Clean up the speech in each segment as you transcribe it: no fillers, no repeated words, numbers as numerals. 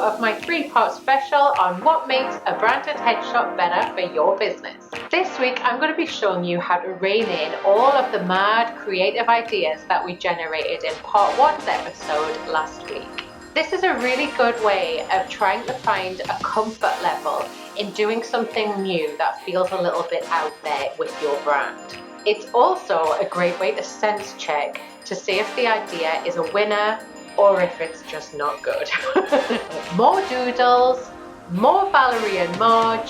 of my 3-part special on what makes a branded headshot better for your business. This week I'm going to be showing you how to rein in all of the mad creative ideas that we generated in part 1's episode last week. This is a really good way of trying to find a comfort level in doing something new that feels a little bit out there with your brand. It's also a great way to sense check to see if the idea is a winner or if it's just not good. More doodles, more Valerie and Marg,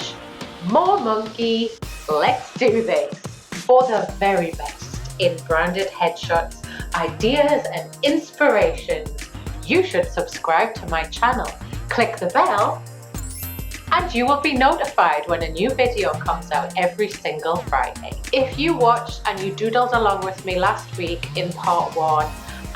more monkey. Let's do this. For the very best in branded headshots, ideas and inspirations, you should subscribe to my channel, click the bell, and you will be notified when a new video comes out every single Friday. If you watched and you doodled along with me last week in part 1,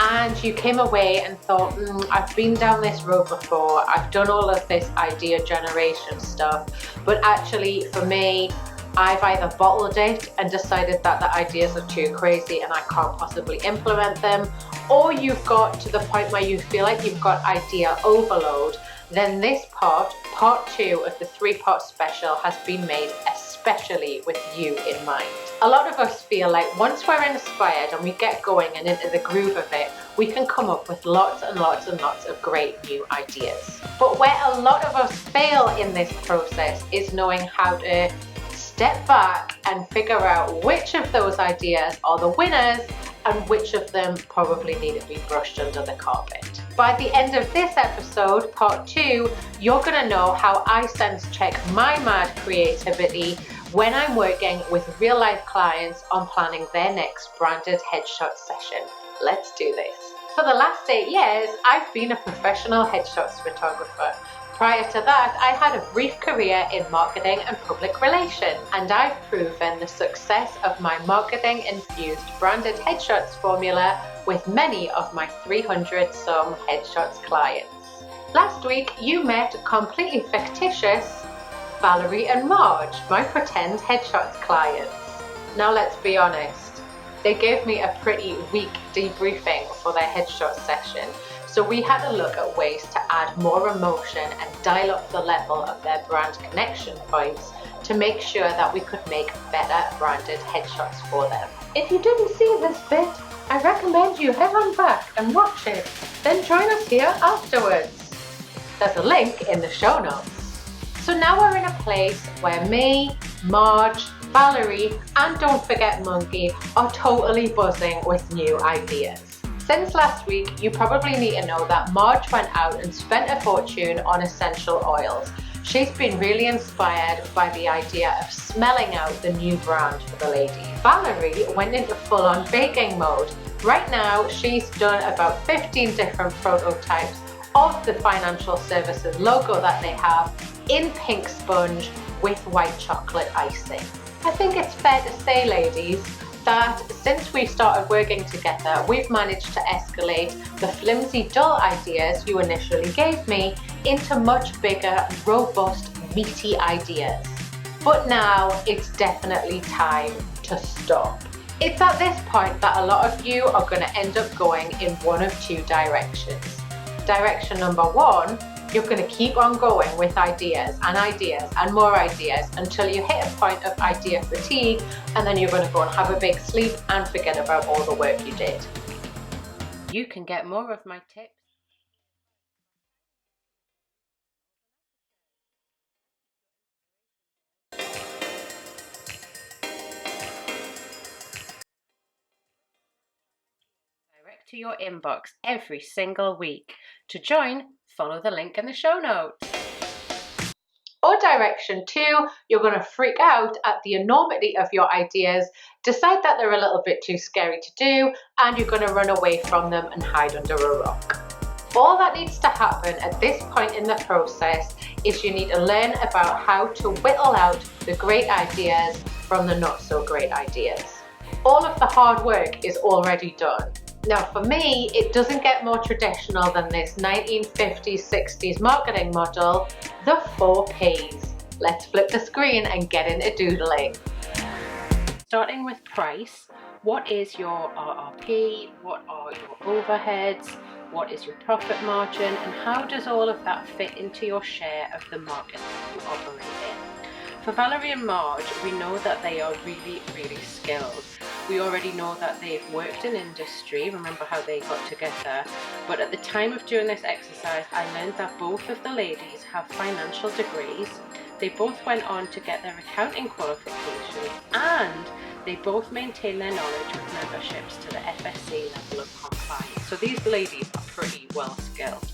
and you came away and thought, I've been down this road before, I've done all of this idea generation stuff, but actually for me, I've either bottled it and decided that the ideas are too crazy and I can't possibly implement them, or you've got to the point where you feel like you've got idea overload, then this part 2 of the 3-part special, has been made especially with you in mind. A lot of us feel like once we're inspired and we get going and into the groove of it, we can come up with lots and lots and lots of great new ideas. But where a lot of us fail in this process is knowing how to step back and figure out which of those ideas are the winners and which of them probably need to be brushed under the carpet. By the end of this episode, part 2, you're going to know how I sense check my mad creativity when I'm working with real life clients on planning their next branded headshot session. Let's do this. For the last 8 years, I've been a professional headshots photographer. Prior to that, I had a brief career in marketing and public relations, and I've proven the success of my marketing-infused branded headshots formula with many of my 300-some headshots clients. Last week, you met completely fictitious Valerie and Marg, my pretend headshots clients. Now let's be honest, they gave me a pretty weak debriefing for their headshot session. So we had to look at ways to add more emotion and dial up the level of their brand connection points to make sure that we could make better branded headshots for them. If you didn't see this bit, I recommend you head on back and watch it, then join us here afterwards. There's a link in the show notes. So now we're in a place where me, Marg, Valerie, and don't forget Monkey are totally buzzing with new ideas. Since last week, you probably need to know that Marg went out and spent a fortune on essential oils. She's been really inspired by the idea of smelling out the new brand for the ladies. Valerie went into full-on baking mode. Right now, she's done about 15 different prototypes of the financial services logo that they have in pink sponge with white chocolate icing. I think it's fair to say, ladies, that since we started working together, we've managed to escalate the flimsy, dull ideas you initially gave me into much bigger, robust, meaty ideas. But now it's definitely time to stop. It's at this point that a lot of you are going to end up going in one of 2 directions. Direction number 1, you're going to keep on going with ideas and more ideas until you hit a point of idea fatigue, and then you're going to go and have a big sleep and forget about all the work you did. You can get more of my tips direct to your inbox every single week. To join, follow the link in the show notes. Or direction 2, you're going to freak out at the enormity of your ideas, decide that they're a little bit too scary to do, and you're going to run away from them and hide under a rock. All that needs to happen at this point in the process is you need to learn about how to whittle out the great ideas from the not so great ideas. All of the hard work is already done. Now for me, it doesn't get more traditional than this 1950s, 60s marketing model, the 4 Ps. Let's flip the screen and get into doodling. Starting with price, what is your RRP? What are your overheads? what is your profit margin, and how does all of that fit into your share of the market that you operate in. For Valerie and Marg, we know that they are really, really skilled. We already know that they've worked in industry, remember how they got together, but at the time of doing this exercise, I learned that both of the ladies have financial degrees. They both went on to get their accounting qualifications, and they both maintain their knowledge with memberships to the FSC level of compliance. So these ladies are pretty well skilled.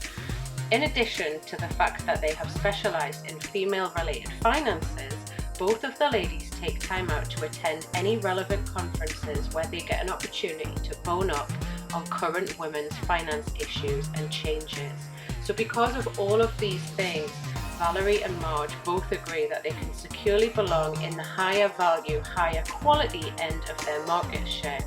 In addition to the fact that they have specialised in female-related finances, both of the ladies take time out to attend any relevant conferences where they get an opportunity to bone up on current women's finance issues and changes. So because of all of these things, Valerie and Marg both agree that they can securely belong in the higher value, higher quality end of their market share.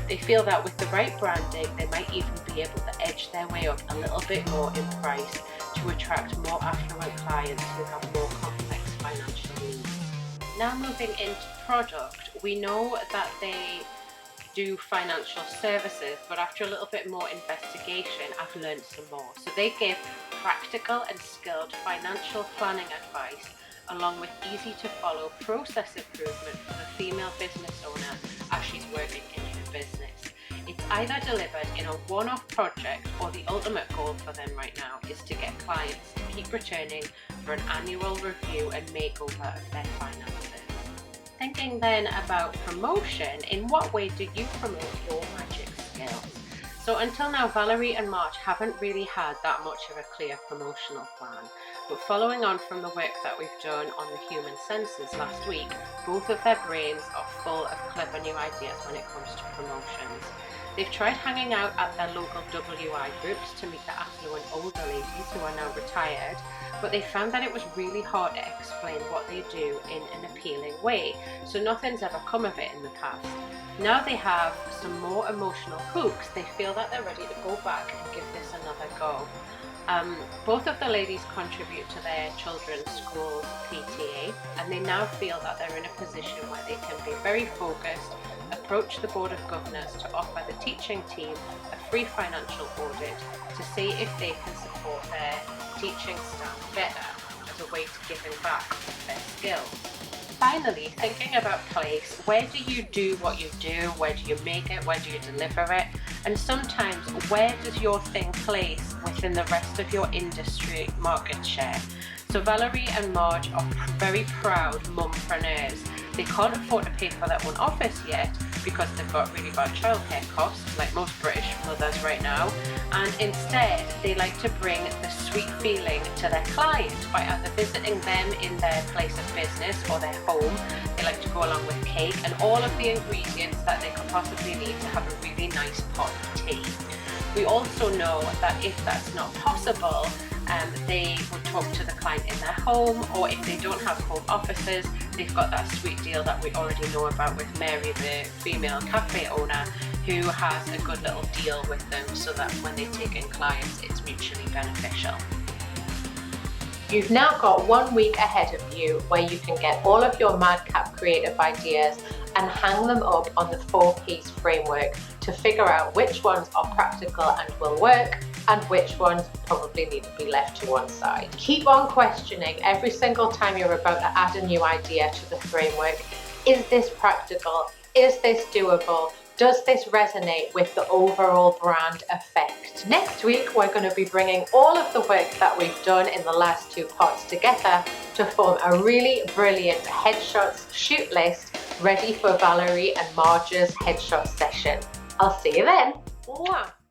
They feel that with the right branding, they might even be able to edge their way up a little bit more in price to attract more affluent clients who have more complex financial needs. Now moving into product, we know that they do financial services, but after a little bit more investigation, I've learned some more. So they give practical and skilled financial planning advice, along with easy to follow process improvement for the female business owner as she's working in her business. It's either delivered in a one-off project, or the ultimate goal for them right now is to get clients to keep returning for an annual review and makeover of their finances. Thinking then about promotion, in what way do you promote your magic skills? So until now, Valerie and Marg haven't really had that much of a clear promotional plan. But following on from the work that we've done on the human senses last week, both of their brains are full of clever new ideas when it comes to promotions. They've tried hanging out at their local WI groups to meet the affluent older ladies who are now retired, but they found that it was really hard to explain what they do in an appealing way, so nothing's ever come of it in the past. Now they have some more emotional hooks, they feel that they're ready to go back and give this another go. Both of the ladies contribute to their children's school's PTA, and they now feel that they're in a position where they can be very focused, approach the Board of Governors to offer the teaching team a free financial audit to see if they can support their teaching staff better as a way to giving back their skills. Finally, thinking about place, where do you do what you do? Where do you make it? Where do you deliver it? And sometimes, where does your thing place within the rest of your industry market share? So Valerie and Marg are very proud mumpreneurs. They can't afford to pay for their own office yet because they've got really bad childcare costs, like most British mothers right now, and instead they like to bring the sweet feeling to their client by either visiting them in their place of business or their home. They like to go along with cake and all of the ingredients that they could possibly need to have a really nice pot of tea. We also know that if that's not possible, they would talk to the client in their home, or if they don't have home offices, they've got that sweet deal that we already know about with Mary, the female cafe owner, who has a good little deal with them so that when they take in clients, it's mutually beneficial. You've now got 1 week ahead of you where you can get all of your madcap creative ideas and hang them up on the 4 Ps framework to figure out which ones are practical and will work, and which ones probably need to be left to one side. Keep on questioning every single time you're about to add a new idea to the framework. Is this practical? Is this doable? Does this resonate with the overall brand effect? Next week, we're going to be bringing all of the work that we've done in the last 2 parts together to form a really brilliant headshots shoot list ready for Valerie and Marg's headshot session. I'll see you then. Mwah.